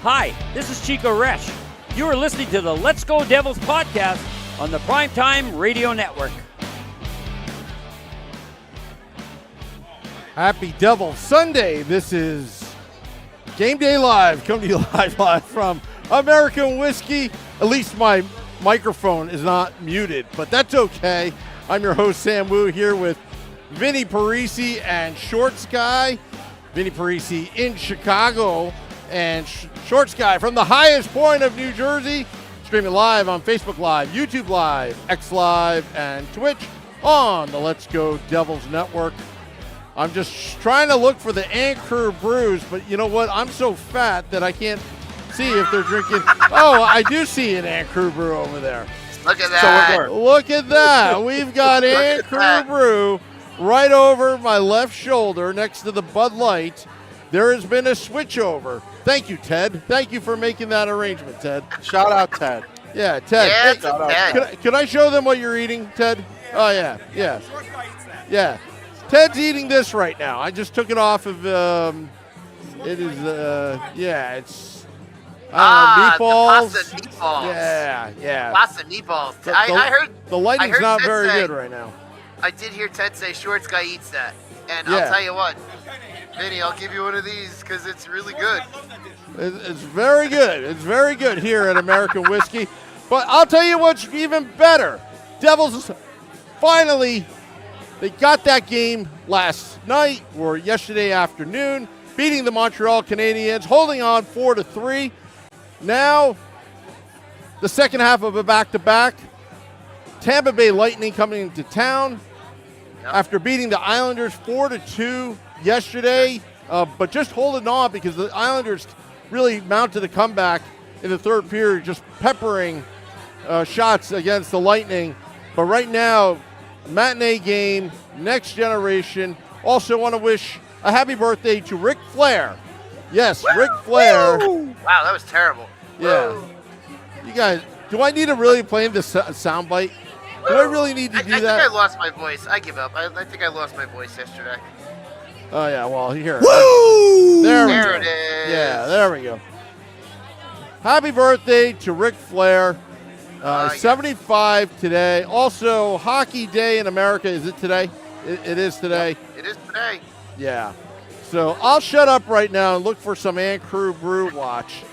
Hi, this is Chico Resch. You are listening to the Let's Go Devils podcast on the Primetime Radio Network. Happy Devil Sunday. This is Game Day Live, coming to you live from American Whiskey. At least my microphone is not muted, but that's okay. I'm your host, Sam Wu, here with Vinnie, Parise, and Shorts Guy. Vinnie Parise in Chicago, and Shorts Guy from the highest point of New Jersey, streaming live on Facebook Live, YouTube Live, X Live, and Twitch on the Let's Go Devils Network. I'm just trying to look for the Anchor Brews, but you know what? I'm so fat that I can't see if they're drinking. Oh, I do see an Anchor Brew over there. Look at that. Look at that. We've got Anchor Brew right over my left shoulder next to the Bud Light. There has been a switchover. Thank you, Ted. Thank you for making that arrangement, Ted. Shout out, Ted. Yeah, Ted. Yeah, Hey, Ted. can I show them what you're eating, Ted? Oh, yeah. Yeah. Yeah. Ted's eating this right now. I just took it off of, it is, it's, meatballs. The pasta meatballs. Yeah. Pasta meatballs. I heard the lighting's I heard not Ted very say- good right now. I did hear Ted say Shorts Guy eats that. And Yeah. I'll tell you what, Vinny, I'll give you one of these because it's really good. It's very good. It's very good here at American Whiskey. But I'll tell you what's even better. Devils finally, they got that game last night or yesterday afternoon, beating the Montreal Canadiens, holding on 4-3. Now, the second half of a back-to-back. Tampa Bay Lightning coming into town after beating the Islanders 4-2 yesterday, but just holding on because the Islanders really mounted a comeback in the third period, just peppering shots against the Lightning. But right now, matinee game, next generation. Also want to wish a happy birthday to Ric Flair. Yes, Ric Flair. Wow, that was terrible. Yeah. Woo. You guys, do I need to really play the soundbite? Do I really need to do I that? think I lost my voice. I give up. I think I lost my voice yesterday. Oh, yeah, well, here. Woo! There we There go. it is. Yeah, there we go. Happy birthday to Ric Flair. Yes. 75 today. Also, Hockey Day in America. Is it today? It is today. It is today. Yeah. So I'll shut up right now and look for some Anchor Brew watch.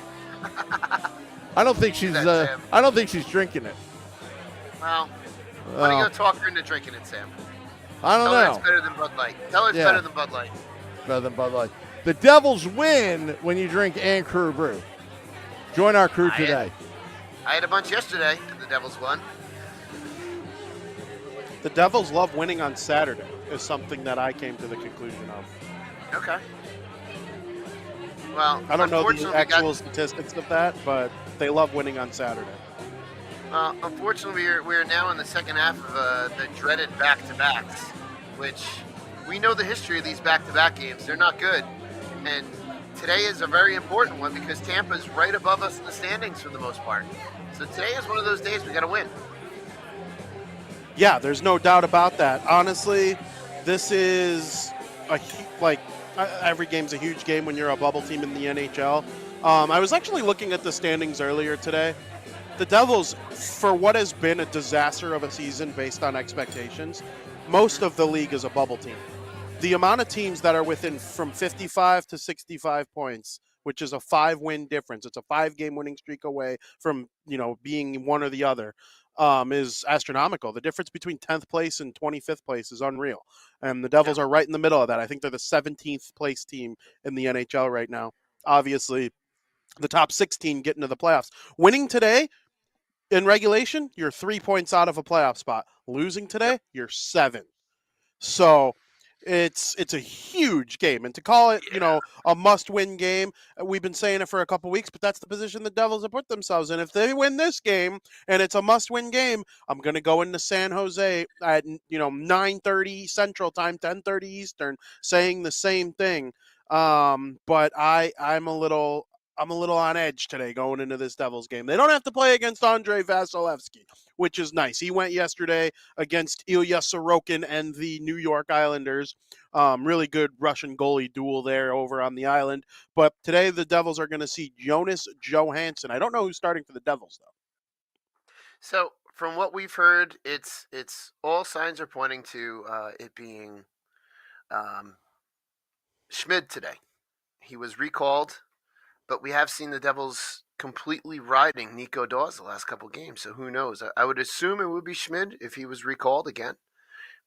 I don't think she's. Sam. I don't think she's drinking it. Well, why don't you go talk her into drinking it, Sam? I don't Tell her know. it's better than Bud Light. Tell her it's Yeah. better than Bud Light. Better than Bud Light. The Devils win when you drink Anchor Brew. Join our crew today. I had a bunch yesterday. The Devils won. The Devils love winning on Saturday is something that I came to the conclusion of. Okay. Well, I don't know the unfortunately, actual statistics of that, but they love winning on Saturday. Unfortunately, we're now in the second half of the dreaded back-to-backs, which we know the history of these back-to-back games. They're not good. And today is a very important one because Tampa's right above us in the standings for the most part. So today is one of those days we got to win. Yeah, there's no doubt about that. Honestly, this is every game's a huge game when you're a bubble team in the NHL. I was actually looking at the standings earlier today. The Devils, for what has been a disaster of a season based on expectations, most of the league is a bubble team. The amount of teams that are within from 55 to 65 points, which is a 5-win difference, it's a 5-game winning streak away from being one or the other, is astronomical. The difference between 10th place and 25th place is unreal. And the Devils are right in the middle of that. I think they're the 17th place team in the NHL right now. Obviously, the top 16 get into the playoffs. Winning today in regulation, you're 3 points out of a playoff spot. Losing today, you're 7. So it's a huge game. And to call it, a must-win game, we've been saying it for a couple weeks, but that's the position the Devils have put themselves in. If they win this game and it's a must-win game, I'm going to go into San Jose at 9:30 Central Time, 10:30 Eastern, saying the same thing. But I'm a little I'm a little on edge today going into this Devils game. They don't have to play against Andrei Vasilevsky, which is nice. He went yesterday against Ilya Sorokin and the New York Islanders. Really good Russian goalie duel there over on the island. But today the Devils are going to see Jonas Johansson. I don't know who's starting for the Devils, though. So from what we've heard, it's all signs are pointing to it being Schmid today. He was recalled, but we have seen the Devils completely riding Nico Dawes the last couple games. So who knows? I would assume it would be Schmid if he was recalled again,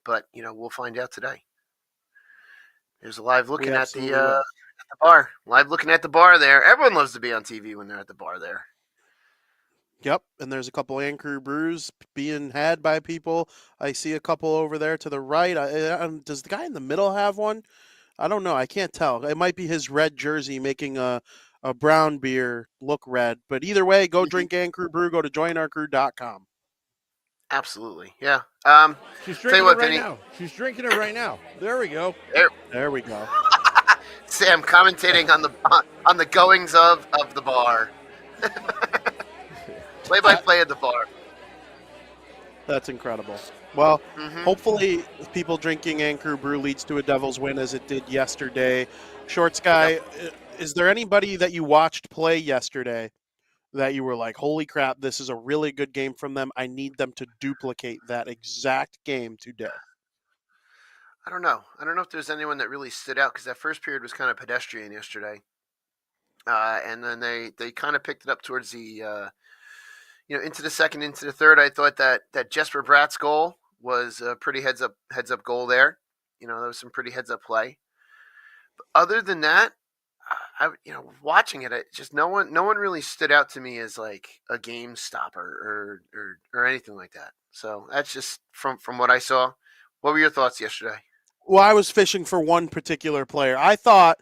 but we'll find out today. There's a live looking at the bar. Live looking at the bar there. Everyone loves to be on TV when they're at the bar there. Yep, and there's a couple Anchor brews being had by people. I see a couple over there to the right. Does the guy in the middle have one? I don't know. I can't tell. It might be his red jersey making a brown beer look red. But either way, go drink Anchor Brew. Go to joinourcrew.com. Absolutely, yeah. She's drinking it right now. She's drinking it right now. There we go. There we go. Sam commentating on the goings of the bar. Play-by-play at the bar. That's incredible. Well, hopefully people drinking Anchor Brew leads to a Devils win as it did yesterday. Shorts guy, is there anybody that you watched play yesterday that you were like, holy crap, this is a really good game from them. I need them to duplicate that exact game today? I don't know. I don't know if there's anyone that really stood out because that first period was kind of pedestrian yesterday. And then they kind of picked it up towards the into the second, into the third. I thought that Jesper Bratt's goal was a pretty heads up goal there. That was some pretty heads up play. But other than that, watching it, just no one really stood out to me as like a game stopper or anything like that. So that's just from what I saw. What were your thoughts yesterday? Well, I was fishing for one particular player. I thought,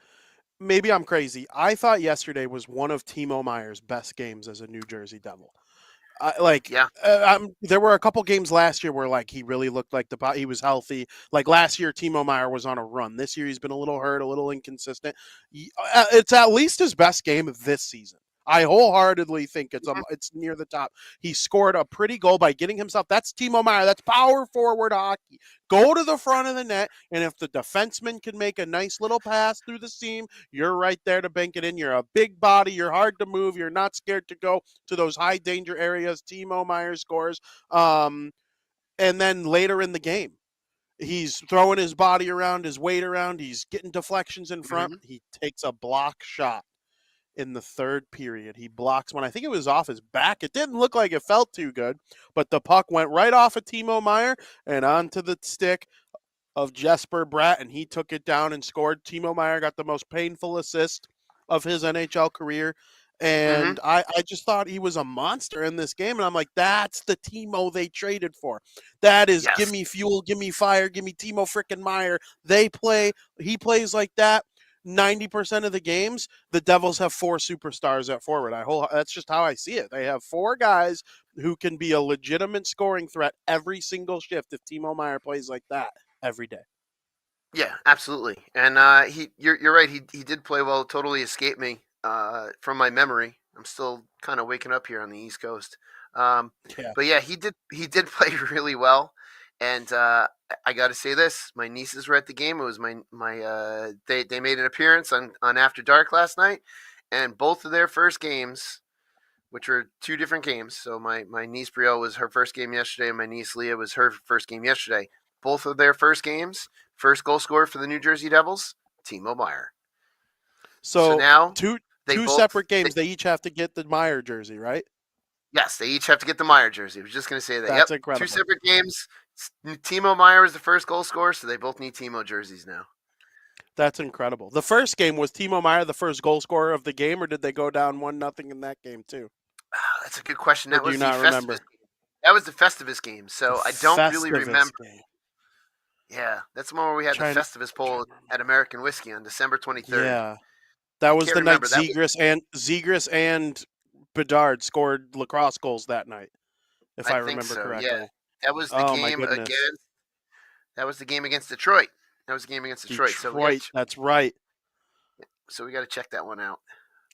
maybe I'm crazy, I thought yesterday was one of Timo Meier's best games as a New Jersey Devil. There were a couple games last year where like he really looked like he was healthy. Like last year, Timo Meier was on a run. This year, he's been a little hurt, a little inconsistent. It's at least his best game this season. I wholeheartedly think it's near the top. He scored a pretty goal by getting himself. That's Timo Meier. That's power forward hockey. Go to the front of the net, and if the defenseman can make a nice little pass through the seam, you're right there to bank it in. You're a big body. You're hard to move. You're not scared to go to those high danger areas. Timo Meier scores. And then later in the game, he's throwing his body around, his weight around. He's getting deflections in front. He takes a block shot. In the third period, he blocks one. I think it was off his back. It didn't look like it felt too good, but the puck went right off of Timo Meier and onto the stick of Jesper Bratt, and he took it down and scored. Timo Meier got the most painful assist of his NHL career, and I just thought he was a monster in this game, and I'm like, that's the Timo they traded for. That is, give me fuel, give me fire, give me Timo frickin' Meier. He plays like that. 90% of the games, the Devils have four superstars at forward. That's just how I see it. They have four guys who can be a legitimate scoring threat every single shift if Timo Meier plays like that every day. Yeah, absolutely. And you're right. He did play well. Totally escaped me from my memory. I'm still kind of waking up here on the East Coast. But yeah, he did play really well. And I got to say this: my nieces were at the game. It was they made an appearance on After Dark last night, and both of their first games, which were two different games. So my niece Brielle was her first game yesterday, and my niece Leah was her first game yesterday. Both of their first games, first goal scorer for the New Jersey Devils, Timo Meier. So now two separate games. They each have to get the Meier jersey, right? Yes, they each have to get the Meier jersey. I was just going to say that. That's incredible. Two separate games. Timo Meier is the first goal scorer, so they both need Timo jerseys now. That's incredible. The first game, was Timo Meier the first goal scorer of the game, or did they go down 1-0 in that game too? That's a good question. That was the Festivus game. That was the Festivus game, so I don't really remember. Game. Yeah, that's the one where we had the Festivus poll at American Whiskey on December 23rd. Yeah, that was the night Zegras and Bedard scored lacrosse goals that night, if I remember correctly. Yeah. That was the game against. That was the game against Detroit. That was the game against Detroit. That's right. So we got to check that one out.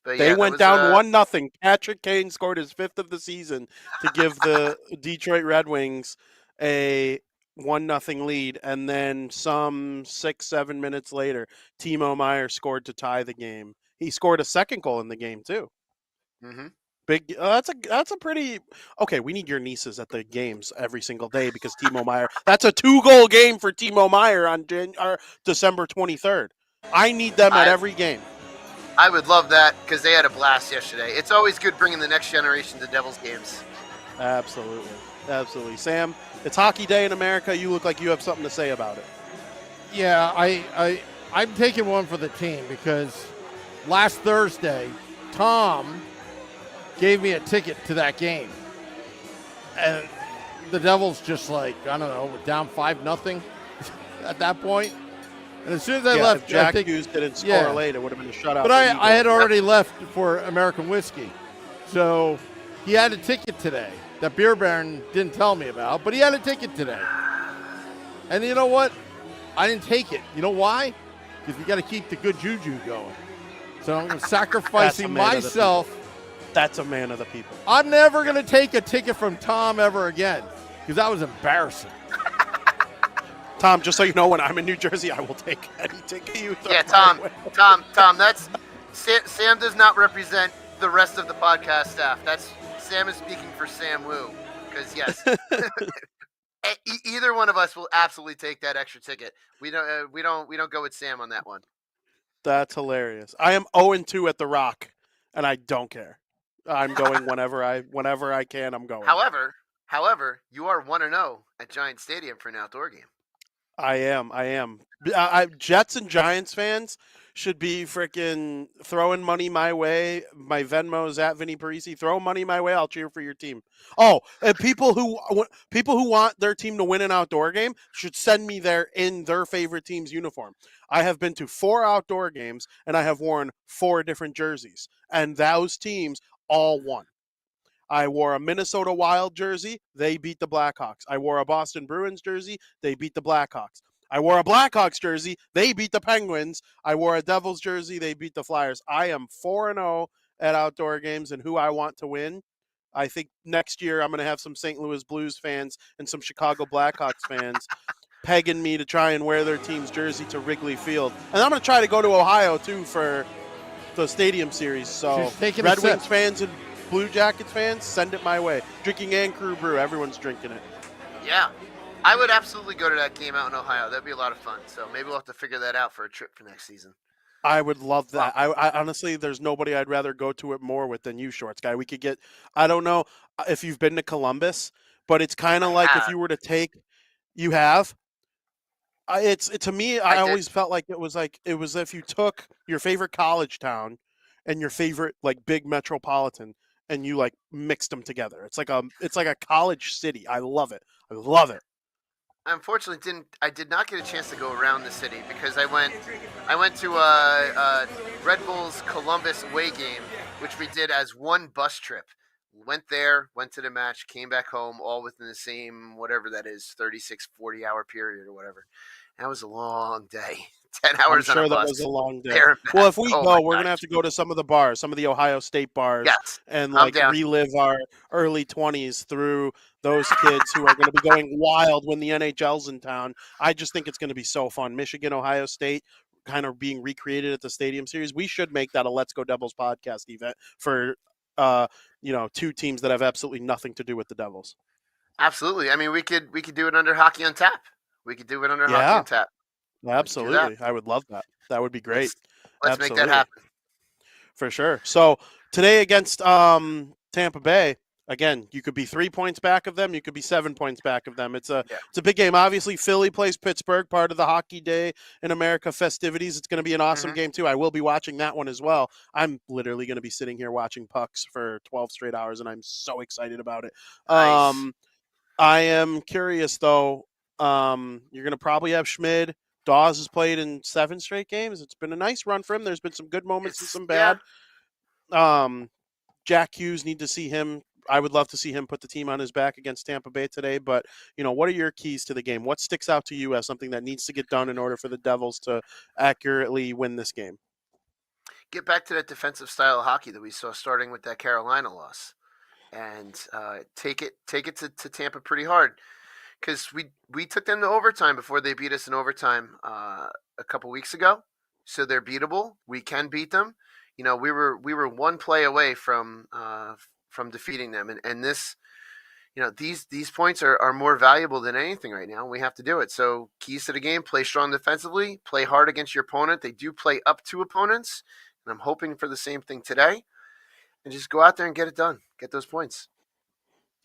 But They yeah, that went was down 1-0. Patrick Kane scored his 5th of the season to give the Detroit Red Wings a 1-0 lead, and then some 6-7 minutes later, Timo Meier scored to tie the game. He scored a second goal in the game too. hmm Big. That's a pretty okay. We need your nieces at the games every single day because Timo Meier. That's a 2-goal game for Timo Meier on December 23rd. I need them at I every game. I would love that because they had a blast yesterday. It's always good bringing the next generation to Devils games. Absolutely. Absolutely. Sam, it's hockey day in America. You look like you have something to say about it. Yeah, I'm taking one for the team because last Thursday, Tom gave me a ticket to that game. And the Devils just were down 5-0 at that point. And as soon as I left, if Jack Hughes didn't score late, it would have been a shutout. But I had already left for American Whiskey. So he had a ticket today that Beer Baron didn't tell me about, but he had a ticket today. And you know what? I didn't take it. You know why? Because we got to keep the good juju going. So I'm sacrificing myself. That's a man of the people. I'm never going to take a ticket from Tom ever again because that was embarrassing. Tom, just so you know, when I'm in New Jersey, I will take any ticket you throw. Yeah, Tom. That's Sam does not represent the rest of the podcast staff. Sam is speaking for Sam Wu. Because yes, either one of us will absolutely take that extra ticket. We don't go with Sam on that one. That's hilarious. I am 0-2 at the Rock, and I don't care. I'm going whenever I can. I'm going. However, you are 1-0 at Giant Stadium for an outdoor game. I am. Jets and Giants fans should be freaking throwing money my way. My Venmo's at Vinnie Parise. Throw money my way. I'll cheer for your team. Oh, and people who want their team to win an outdoor game should send me there in their favorite team's uniform. I have been to 4 outdoor games, and I have worn 4 different jerseys, and those teams all won. I wore a Minnesota Wild jersey. They beat the Blackhawks. I wore a Boston Bruins jersey. They beat the Blackhawks. I wore a Blackhawks jersey. They beat the Penguins. I wore a Devils jersey. They beat the Flyers. I am 4-0 at outdoor games, and who I want to win. I think next year I'm going to have some St. Louis Blues fans and some Chicago Blackhawks fans pegging me to try and wear their team's jersey to Wrigley Field. And I'm going to try to go to Ohio, too, for the Stadium Series. So Red Wings fans and Blue Jackets fans, send it my way. Drinking and Crew Brew, everyone's drinking it. Yeah, I would absolutely go to that game out in Ohio. That'd be a lot of fun. So maybe we'll have to figure that out for a trip for next season. I would love that. I honestly, there's nobody I'd rather go to it more with than you, Shorts Guy. We could get, I don't know if you've been to Columbus, but it's kind of like if you were to take, you have? To me, I always felt like it was if you took your favorite college town and your favorite like big metropolitan and you like mixed them together. It's like a college city. I love it. I love it. Unfortunately, I did not get a chance to go around the city because I went to a Red Bulls Columbus away game, which we did as one bus trip. Went there, went to the match, came back home, all within the same, whatever that is, 36, 40-hour period or whatever. That was a long day. 10 hours on a bus. I'm sure that was a long day. Well, if we go, we're going to have to go to some of the bars, some of the Ohio State bars, and relive our early 20s through those kids who are going to be going wild when the NHL's in town. I just think it's going to be so fun. Michigan, Ohio State, kind of being recreated at the Stadium Series. We should make that a Let's Go Devils podcast event for, 2 teams that have absolutely nothing to do with the Devils. Absolutely. I mean, we could do it under Hockey on Tap. We could do it under Hockey on Tap. Absolutely. I would love that. That would be great. Let's make that happen. For sure. So today against Tampa Bay, again, you could be 3 points back of them. You could be 7 points back of them. It's a big game. Obviously, Philly plays Pittsburgh, part of the Hockey Day in America festivities. It's going to be an awesome game, too. I will be watching that one as well. I'm literally going to be sitting here watching pucks for 12 straight hours, and I'm so excited about it. Nice. I am curious, though. You're going to probably have Schmid. Dawes has played in 7 straight games. It's been a nice run for him. There's been some good moments and some bad. Jack Hughes, need to see him. I would love to see him put the team on his back against Tampa Bay today. But, what are your keys to the game? What sticks out to you as something that needs to get done in order for the Devils to accurately win this game? get back to that defensive style of hockey that we saw starting with that Carolina loss, and take it to Tampa pretty hard, because we took them to overtime before they beat us in overtime a couple weeks ago. So they're beatable. We can beat them. We were one play away from defeating them, and this. These points are more valuable than anything right now. We have to do it. So keys to the game: play strong defensively, play hard against your opponent. They do play up to opponents, and I'm hoping for the same thing today. And just go out there and get it done. Get those points.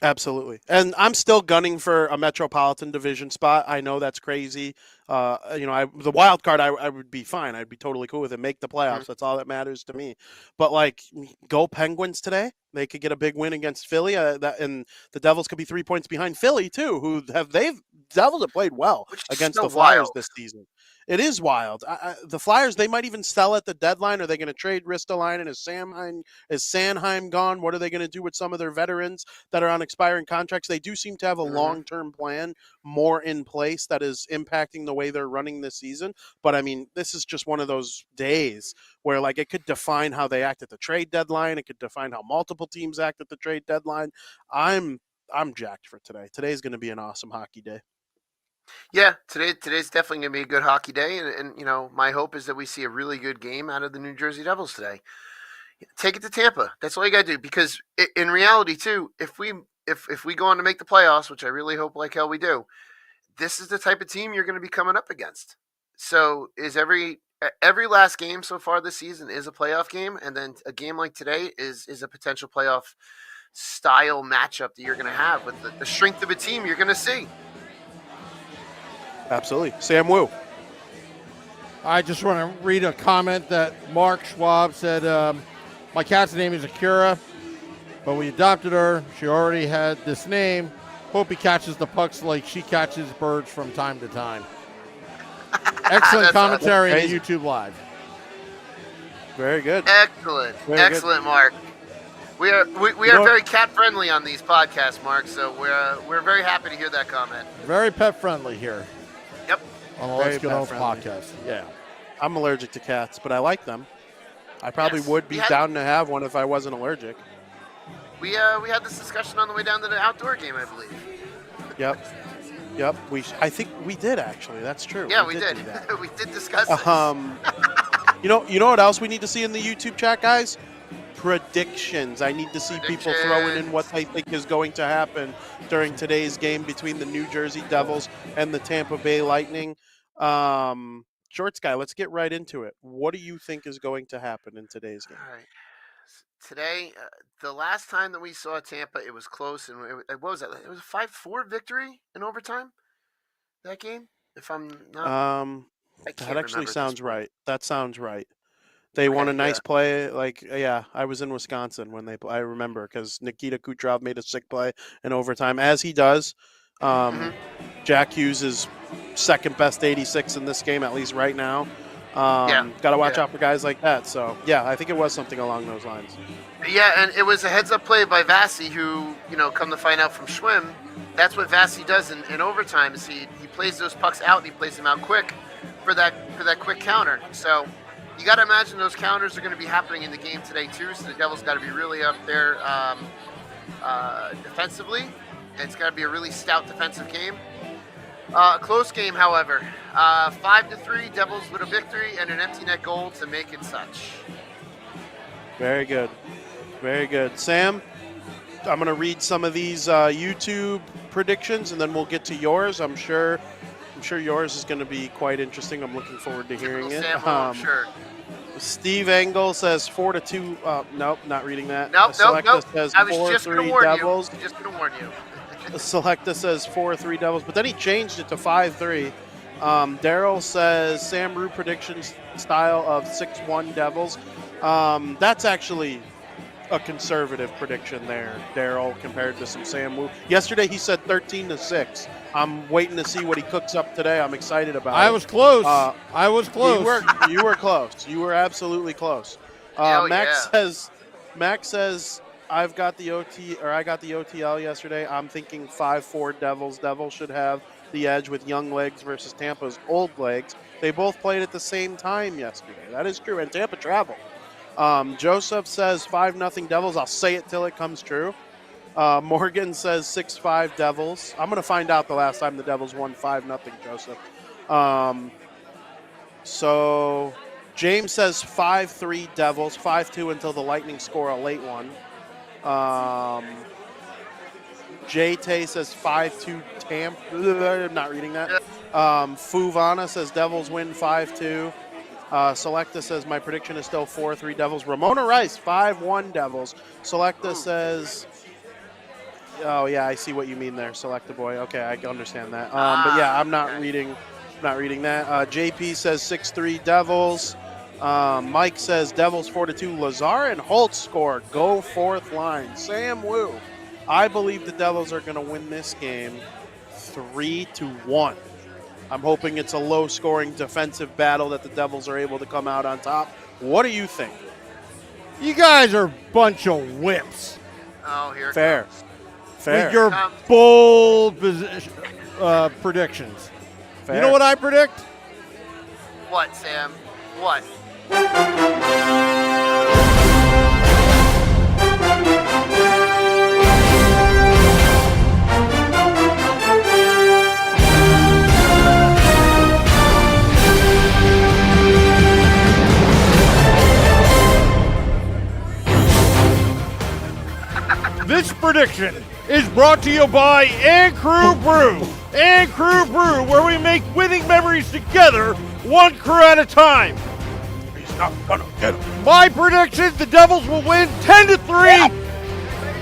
Absolutely. And I'm still gunning for a Metropolitan Division spot. I know that's crazy. The wild card, I would be fine. I'd be totally cool with it. Make the playoffs. Mhm. That's all that matters to me. But, go Penguins today. They could get a big win against Philly. And the Devils could be 3 points behind Philly, too, Devils have played well Which is against so the Flyers wild. this season. It is wild. The Flyers, they might even sell at the deadline. Are they going to trade Ristolainen? Is Sanheim gone? What are they going to do with some of their veterans that are on expiring contracts? They do seem to have a Mhm. long-term plan more in place that is impacting the way they're running this season. But, this is just one of those days where, it could define how they act at the trade deadline. It could define how multiple teams act at the trade deadline. I'm jacked for today. Today's going to be an awesome hockey day. Yeah, today's definitely going to be a good hockey day, and my hope is that we see a really good game out of the New Jersey Devils today. Take it to Tampa. That's all you got to do, because in reality too, if we go on to make the playoffs, which I really hope like hell we do, this is the type of team you're going to be coming up against. So is every last game so far this season is a playoff game, and then a game like today is a potential playoff style matchup that you're going to have with the strength of a team you're going to see. Absolutely. Sam Wu. I just want to read a comment that Mark Schwab said, my cat's name is Akira, but we adopted her. She already had this name. Hope he catches the pucks like she catches birds from time to time. Excellent commentary on YouTube Live. Very good. Excellent. Very Excellent, good. Mark. We are very cat friendly on these podcasts, Mark. So we're very happy to hear that comment. Very pet friendly here. Yep. On the Very Let's Get Home pet-friendly. podcast. Yeah. I'm allergic to cats, but I like them. I probably Yes. would be down to have one if I wasn't allergic. We had this discussion on the way down to the outdoor game, I believe. Yep. I think we did actually. That's true. Yeah, we did. do that. We did discuss it. You know what else we need to see in the YouTube chat, guys? Predictions. I need to see people throwing in what they think is going to happen during today's game between the New Jersey Devils and the Tampa Bay Lightning. Shorts guy, let's get right into it. What do you think is going to happen in today's game? All right. Today, the last time that we saw Tampa, it was close, and what was that? It was a 5-4 victory in overtime. That game, if I'm not. I can't That actually remember at this sounds point. right. That sounds right. They won a Okay, nice play. I was in Wisconsin when I remember because Nikita Kucherov made a sick play in overtime, as he does. Mhm. Jack Hughes is second best 86 in this game, at least right now. Got to watch out for guys like that. So, yeah, I think it was something along those lines. Yeah, and it was a heads-up play by Vasi, who, come to find out from Schwim, that's what Vasi does in overtime. Is he plays those pucks out and he plays them out quick for that quick counter. So you got to imagine those counters are going to be happening in the game today too. So the Devils got to be really up there defensively. And it's got to be a really stout defensive game. Close game, however. 5-3, Devils with a victory and an empty net goal to make it such. Very good. Very good. Sam, I'm going to read some of these YouTube predictions, and then we'll get to yours. I'm sure yours is going to be quite interesting. I'm looking forward to hearing it. Sure. Steve Engel says 4-2. Nope, not reading that. Nope. Says I was just going to warn Devils. you. Just going to warn you. Selecta says 4-3 Devils, but then he changed it to 5-3. Daryl says Sam Rue predictions style of 6-1 Devils. That's actually a conservative prediction there, Daryl, compared to some Sam Wu. Yesterday he said 13-6. I'm waiting to see what he cooks up today. I'm excited about it. I was close. I was close. You were close. You were absolutely close. Max says I got the OTL yesterday. I'm thinking 5-4 Devils. Devils should have the edge with young legs versus Tampa's old legs. They both played at the same time yesterday. That is true. And Tampa traveled. Joseph says 5-0 Devils. I'll say it till it comes true. Morgan says 6-5 Devils. I'm going to find out the last time the Devils won 5-0, Joseph. So James says 5-3 Devils, 5-2 until the Lightning score a late one. Tay says 5-2 Tampa. I'm not reading that. Fuvana says Devils win 5-2. Selecta says my prediction is still 4-3 Devils. Ramona Rice 5-1 Devils. Selecta says, oh yeah, I see what you mean there, Selecta boy. Okay, I understand that. But yeah, I'm not reading that. JP says 6-3 Devils. Mike says Devils 4-2. Lazar and Holt score. Go fourth line. Sam Wu. I believe the Devils are going to win this game 3-1. I'm hoping it's a low-scoring defensive battle that the Devils are able to come out on top. What do you think? You guys are a bunch of wimps. Oh, here it Fair. comes. Fair. With your bold predictions. Fair. You know what I predict? What, Sam? What? This prediction is brought to you by And Crew Brew. And Crew Brew, where we make winning memories together, one crew at a time. He's not gonna get him. My prediction, the Devils will win 10-3.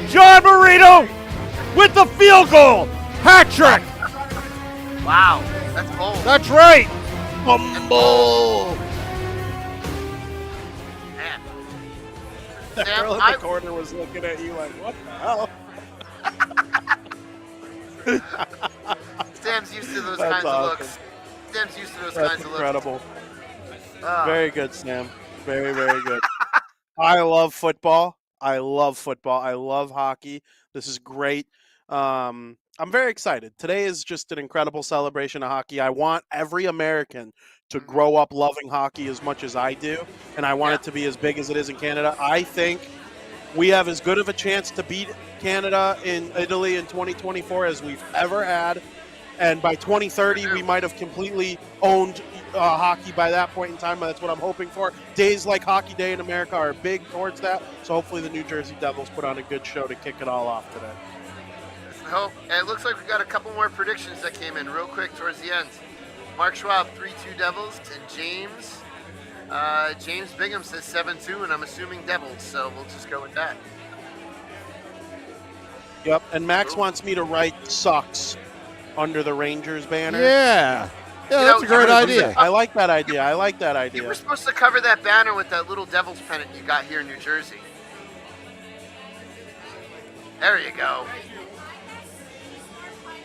John Marino with the field goal. Hat trick. Wow, that's bold. That's right. Fumble. Man. That Sam, girl in the corner was looking at you like, what the hell? Sam's used to those That's kinds awesome. of looks. Sam's used to those That's kinds of looks. incredible. Ah. Very good, Sam. Very, very good. I love football. I love hockey. This is great. I'm very excited. Today is just an incredible celebration of hockey. I want every American to grow up loving hockey as much as I do, and I want it to be as big as it is in Canada. I think we have as good of a chance to beat Canada in Italy in 2024 as we've ever had. And by 2030, we might have completely owned hockey by that point in time. That's what I'm hoping for. Days like Hockey Day in America are big towards that. So hopefully the New Jersey Devils put on a good show to kick it all off today. I hope. And it looks like we got a couple more predictions that came in real quick towards the end. Mark Schwab, 3-2 Devils. And James Bingham says 7-2, and I'm assuming Devils. So we'll just go with that. Yep. And Max wants me to write sucks under the Rangers banner. Yeah. Yeah, You that's know, a great idea. I like that idea. You were supposed to cover that banner with that little Devils pennant you got here in New Jersey. There you go.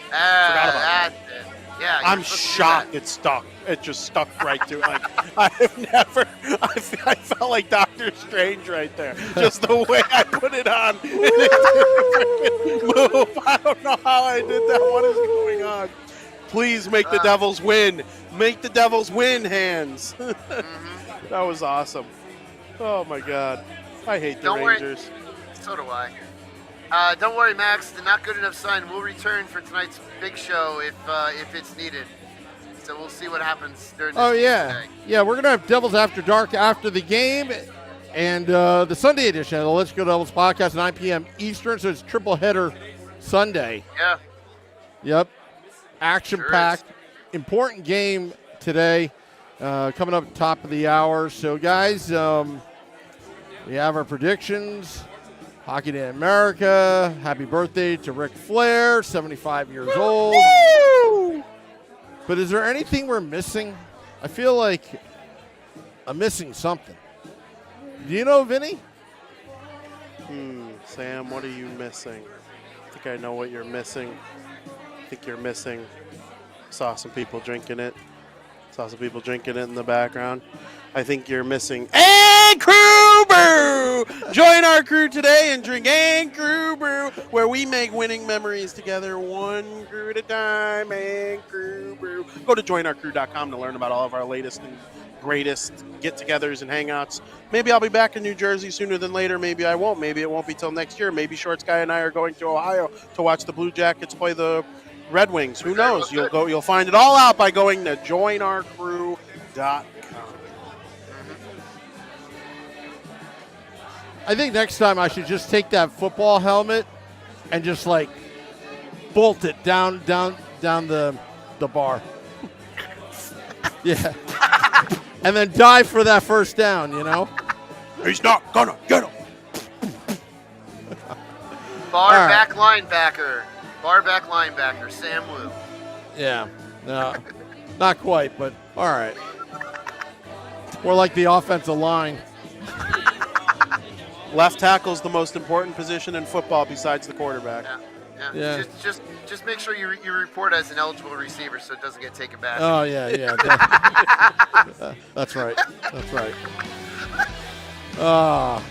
Forgot about That's it. Yeah, I'm shocked it stuck. It just stuck right to it. Like I felt like Doctor Strange right there. Just the way I put it on. It didn't move. I don't know how I did that. What is going on? Please make the Devils win. Make the Devils win, hands. That was awesome. Oh my God. I hate the Don't worry. Rangers. So do I. Don't worry, Max. The not good enough sign will return for tonight's big show if it's needed. So we'll see what happens during this game today. Yeah, we're going to have Devils After Dark after the game. And the Sunday edition of the Let's Go Devils podcast, 9 p.m. Eastern. So it's triple header Sunday. Yeah. Yep. Action-packed. Important game today. Coming up at the top of the hour. So, guys, we have our predictions. Hockey Day in America. Happy birthday to Ric Flair, 75 years old. Woo! But is there anything we're missing? I feel like I'm missing something. Do you know, Vinny? Sam, what are you missing? I think I know what you're missing. I think you're missing. Saw some people drinking it. Saw some people drinking it in the background. I think you're missing And Crew Brew! Join our crew today and drink And Crew Brew, where we make winning memories together, one crew at a time. And Crew Brew. Go to joinourcrew.com to learn about all of our latest and greatest get-togethers and hangouts. Maybe I'll be back in New Jersey sooner than later. Maybe I won't. Maybe it won't be till next year. Maybe Shorts Guy and I are going to Ohio to watch the Blue Jackets play the Red Wings. Who knows? You'll find it all out by going to joinourcrew.com. I think next time I should just take that football helmet and just like bolt it down the bar. Yeah. And then dive for that first down, you know? He's not gonna get him. Bar back linebacker, Sam Wu. Yeah. No, not quite, but all right. More like the offensive line. Left tackle's the most important position in football besides the quarterback. Yeah. Just make sure you report as an eligible receiver so it doesn't get taken back. Oh, yeah. That's right. All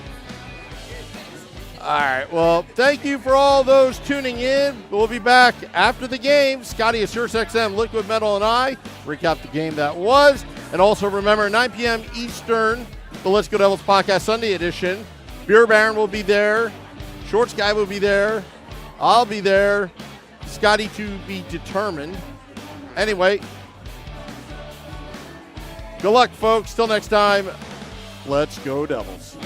right. Well, thank you for all those tuning in. We'll be back after the game. Scotty of SiriusXM, Liquid Metal, and I recap the game that was. And also remember, 9 p.m. Eastern, the Let's Go Devils Podcast Sunday edition. Beer Baron will be there. Shorts Guy will be there. I'll be there. Scotty to be determined. Anyway, good luck, folks. Till next time, let's go Devils.